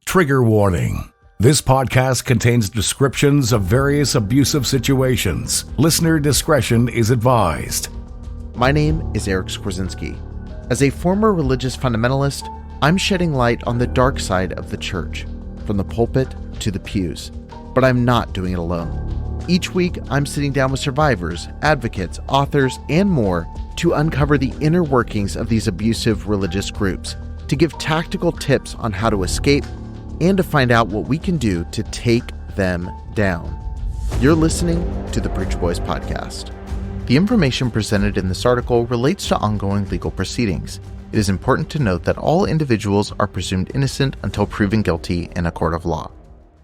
Trigger warning. This podcast contains descriptions of various abusive situations. Listener discretion is advised. My name is Eric Skwarczynski. As a former religious fundamentalist, I'm shedding light on the dark side of the church, from the pulpit to the pews. But I'm not doing it alone. Each week, I'm sitting down with survivors, advocates, authors, and more to uncover the inner workings of these abusive religious groups, to give tactical tips on how to escape, and to find out what we can do to take them down. You're listening to the Preach Boys podcast. The information presented in this article relates to ongoing legal proceedings. It is important to note that all individuals are presumed innocent until proven guilty in a court of law.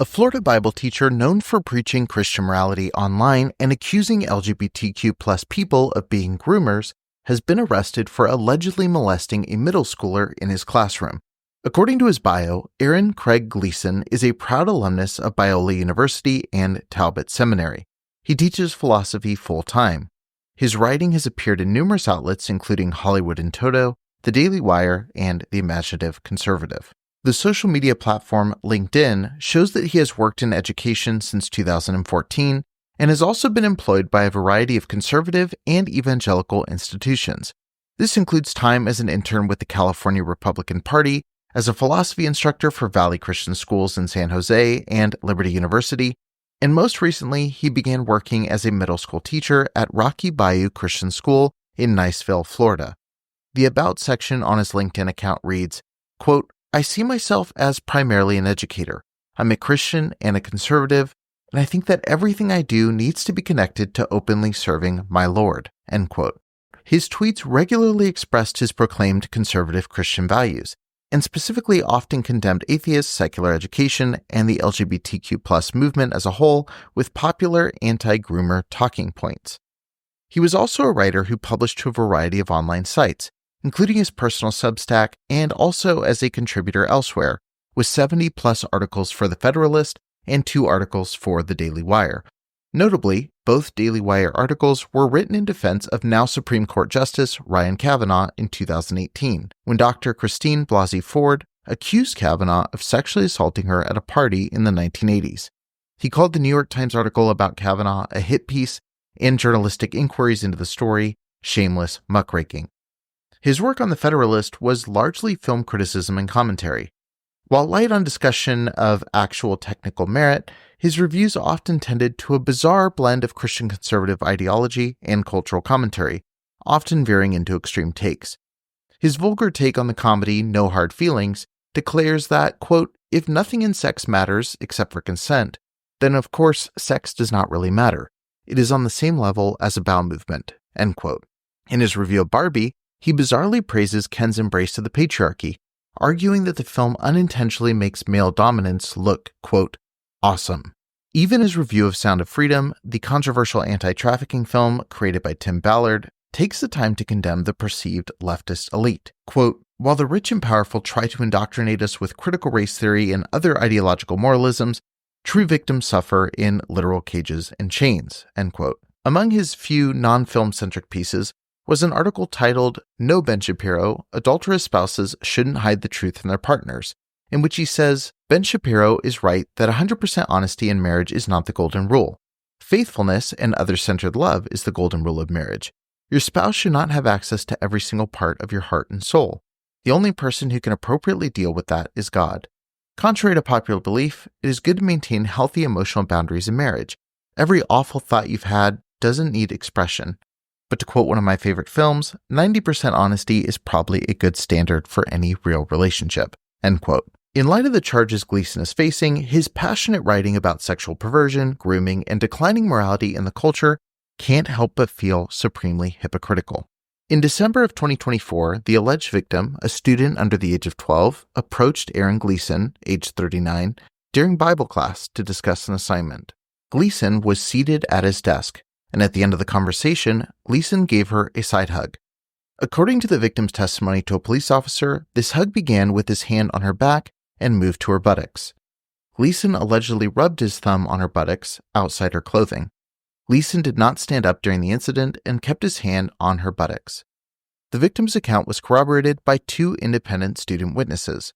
A Florida Bible teacher known for preaching Christian morality online and accusing LGBTQ+ people of being groomers has been arrested for allegedly molesting a middle schooler in his classroom. According to his bio, Aaron Craig Gleason is a proud alumnus of Biola University and Talbot Seminary. He teaches philosophy full-time. His writing has appeared in numerous outlets including Hollywood in Toto, The Daily Wire, and The Imaginative Conservative. The social media platform LinkedIn shows that he has worked in education since 2014 and has also been employed by a variety of conservative and evangelical institutions. This includes time as an intern with the California Republican Party, as a philosophy instructor for Valley Christian Schools in San Jose and Liberty University, and most recently, he began working as a middle school teacher at Rocky Bayou Christian School in Niceville, Florida. The About section on his LinkedIn account reads, quote, "I see myself as primarily an educator. I'm a Christian and a conservative, and I think that everything I do needs to be connected to openly serving my Lord," end quote. His tweets regularly expressed his proclaimed conservative Christian values, and specifically often condemned atheists, secular education, and the LGBTQ+ movement as a whole with popular anti-groomer talking points. He was also a writer who published to a variety of online sites, including his personal Substack and also as a contributor elsewhere, with 70+ articles for The Federalist and 2 articles for The Daily Wire. Notably, both Daily Wire articles were written in defense of now Supreme Court Justice Ryan Kavanaugh in 2018, when Dr. Christine Blasey Ford accused Kavanaugh of sexually assaulting her at a party in the 1980s. He called the New York Times article about Kavanaugh a hit piece and journalistic inquiries into the story shameless muckraking. His work on The Federalist was largely film criticism and commentary. While light on discussion of actual technical merit, his reviews often tended to a bizarre blend of Christian conservative ideology and cultural commentary, often veering into extreme takes. His vulgar take on the comedy No Hard Feelings declares that, quote, "if nothing in sex matters except for consent, then of course sex does not really matter. It is on the same level as a bowel movement," end quote. In his review of Barbie, he bizarrely praises Ken's embrace of the patriarchy, arguing that the film unintentionally makes male dominance look, quote, "awesome." Even his review of Sound of Freedom, the controversial anti-trafficking film created by Tim Ballard, takes the time to condemn the perceived leftist elite. Quote, "While the rich and powerful try to indoctrinate us with critical race theory and other ideological moralisms, true victims suffer in literal cages and chains," end quote. Among his few non-film-centric pieces was an article titled "No, Ben Shapiro, Adulterous Spouses Shouldn't Hide the Truth from Their Partners," in which he says, Ben Shapiro is right that 100% honesty in marriage is not the golden rule. Faithfulness and other-centered love is the golden rule of marriage. Your spouse should not have access to every single part of your heart and soul. The only person who can appropriately deal with that is God. Contrary to popular belief, it is good to maintain healthy emotional boundaries in marriage. Every awful thought you've had doesn't need expression. But to quote one of my favorite films, 90% honesty is probably a good standard for any real relationship, end quote. In light of the charges Gleason is facing, his passionate writing about sexual perversion, grooming, and declining morality in the culture can't help but feel supremely hypocritical. In December of 2024, the alleged victim, a student under the age of 12, approached Aaron Gleason, age 39, during Bible class to discuss an assignment. Gleason was seated at his desk, and at the end of the conversation, Gleason gave her a side hug. According to the victim's testimony to a police officer, this hug began with his hand on her back and moved to her buttocks. Gleason allegedly rubbed his thumb on her buttocks outside her clothing. Gleason did not stand up during the incident and kept his hand on her buttocks. The victim's account was corroborated by 2 independent student witnesses.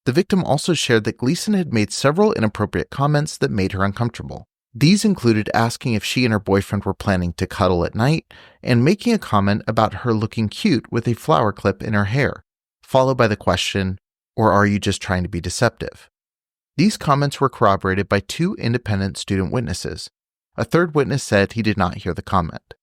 The victim also shared that Gleason had made several inappropriate comments that made her uncomfortable. These included asking if she and her boyfriend were planning to cuddle at night and making a comment about her looking cute with a flower clip in her hair, followed by the question, "Or are you just trying to be deceptive?" These comments were corroborated by 2 independent student witnesses. A third witness said he did not hear the comment.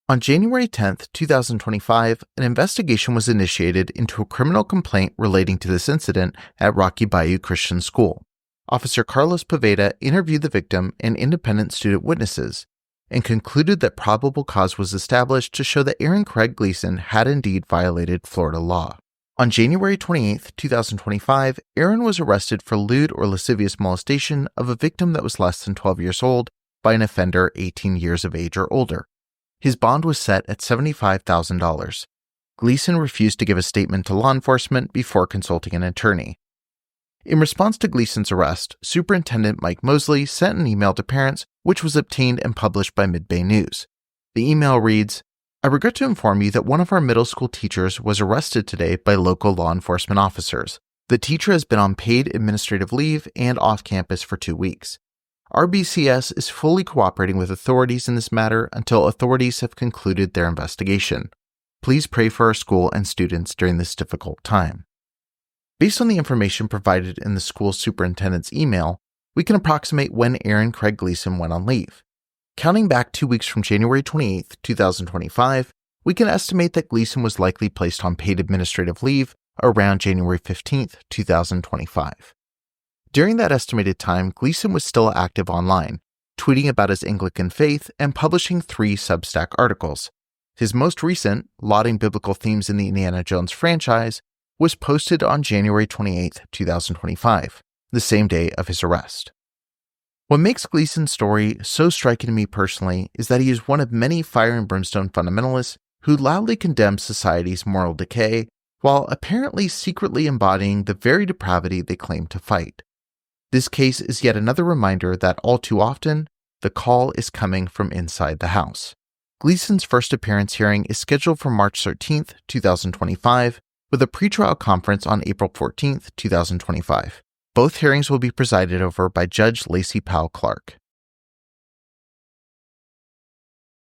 On January 10, 2025, an investigation was initiated into a criminal complaint relating to this incident at Rocky Bayou Christian School. Officer Carlos Poveda interviewed the victim and independent student witnesses and concluded that probable cause was established to show that Aaron Craig Gleason had indeed violated Florida law. On January 28, 2025, Aaron was arrested for lewd or lascivious molestation of a victim that was less than 12 years old by an offender 18 years of age or older. His bond was set at $75,000. Gleason refused to give a statement to law enforcement before consulting an attorney. In response to Gleason's arrest, Superintendent Mike Mosley sent an email to parents, which was obtained and published by Mid-Bay News. The email reads, "I regret to inform you that one of our middle school teachers was arrested today by local law enforcement officers. The teacher has been on paid administrative leave and off campus for 2 weeks. RBCS is fully cooperating with authorities in this matter until authorities have concluded their investigation. Please pray for our school and students during this difficult time." Based on the information provided in the school superintendent's email, we can approximate when Aaron Craig Gleason went on leave. Counting back 2 weeks from January 28, 2025, we can estimate that Gleason was likely placed on paid administrative leave around January 15, 2025. During that estimated time, Gleason was still active online, tweeting about his Anglican faith and publishing 3 Substack articles. His most recent, lauding biblical themes in the Indiana Jones franchise, was posted on January 28, 2025, the same day of his arrest. What makes Gleason's story so striking to me personally is that he is one of many fire and brimstone fundamentalists who loudly condemn society's moral decay while apparently secretly embodying the very depravity they claim to fight. This case is yet another reminder that all too often, the call is coming from inside the house. Gleason's first appearance hearing is scheduled for March 13, 2025, with a pretrial conference on April 14, 2025. Both hearings will be presided over by Judge Lacey Powell Clark.